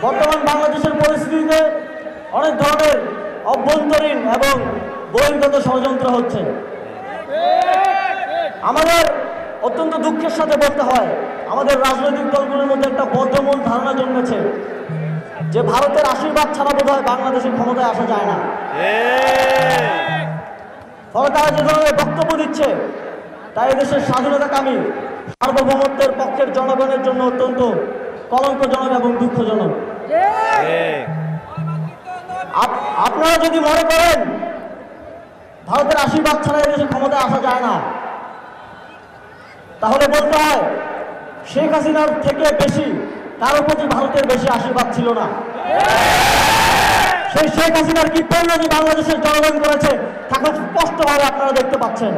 বর্তমান বাংলাদেশের পরিস্থিতিতে অনেক ধরনের অভ্যন্তরীণ এবং বহির্গত ষড়যন্ত্র হচ্ছে। আমাদের অত্যন্ত দুঃখের সাথে বলতে হয়, আমাদের রাজনৈতিক দলগুলোর মধ্যে একটা বদ্ধমূল ধারণা জন্মেছে যে ভারতের আশীর্বাদ ছাড়া বোধহয় বাংলাদেশের ক্ষমতায় আসা যায় না। ফলে তারা যে ধরনের বক্তব্য দিচ্ছে তাই এদেশের স্বাধীনতাকামী সার্বভৌমত্বের পক্ষের জনগণের জন্য অত্যন্ত কলঙ্কজনক এবং দুঃখজনক। আপনারা যদি মনে করেন ভারতের আশীর্বাদ ছাড়া এদেশে ক্ষমতায় আসা যায় না, তাহলে বলতে হয় শেখ হাসিনার থেকে বেশি কারোর প্রতি ভারতের বেশি আশীর্বাদ ছিল না। সেই শেখ হাসিনার কি পরিণতি বাংলাদেশের জনগণ করেছে তা খুব স্পষ্টভাবে আপনারা দেখতে পাচ্ছেন।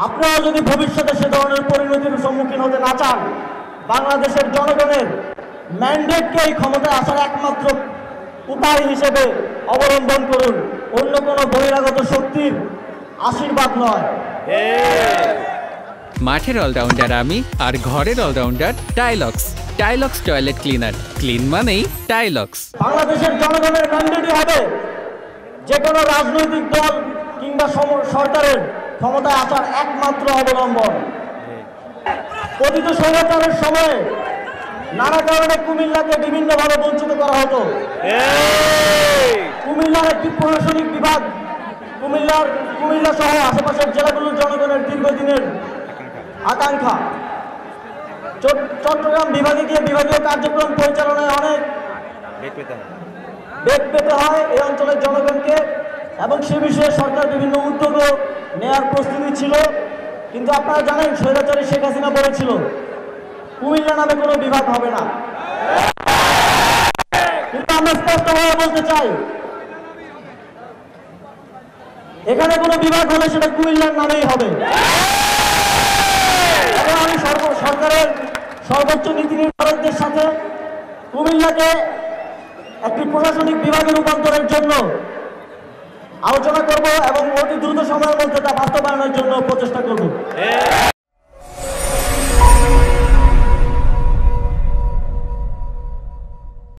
আপনারা যদি ভবিষ্যতে সে ধরনের পরিণতির সম্মুখীন হতে না চান, বাংলাদেশের জনগণের ম্যান্ডেটকে এই ক্ষমতায় আসার একমাত্র উপায় হিসেবে অবলম্বন করুন, অন্য কোনো বহিরাগত শক্তির আশীর্বাদ নয়। মাঠের অলরাউন্ডার আমি, আর ঘরের allrounder Tylox. Tylox toilet cleaner, clean মানেই টাইলক্স। বাংলাদেশের জনগণের ম্যান্ডেটই হবে যে কোনো রাজনৈতিক দল কিংবা সরকারের ক্ষমতায় আসার একমাত্র অবলম্বন। পতিত স্বৈরাচারের সময়ে নানা কারণে কুমিল্লাকে বিভিন্নভাবে বঞ্চিত করা হতো। কুমিল্লার একটি প্রশাসনিক বিভাগ, কুমিল্লা সহ আশেপাশের জেলাগুলোর জনগণের দীর্ঘদিনের আকাঙ্ক্ষা। চট্টগ্রাম বিভাগে গিয়ে বিভাগীয় কার্যক্রম পরিচালনায় অনেক বেগ পেতে হয় এই অঞ্চলের জনগণকে, এবং সে বিষয়ে সরকার বিভিন্ন উদ্যোগও নেয়ার প্রস্তুতি ছিল। কিন্তু আপনারা জানেন স্বৈরাচারী শেখ হাসিনা বলেছিল কুমিল্লা নামে কোনো বিভাগ হবে না। কিন্তু আমরা স্পষ্টভাবে বলতে চাই, এখানে কোনো বিভাগ হলে সেটা কুমিল্লার নামেই হবে। আমি সরকারের সর্বোচ্চ নীতি নির্ধারকদের সাথে কুমিল্লাকে একটি প্রশাসনিক বিভাগে রূপান্তরের জন্য আলোচনা করব এবং অতি দ্রুত সময়ের মধ্যে তা বাস্তবায়নের জন্য প্রচেষ্টা করব।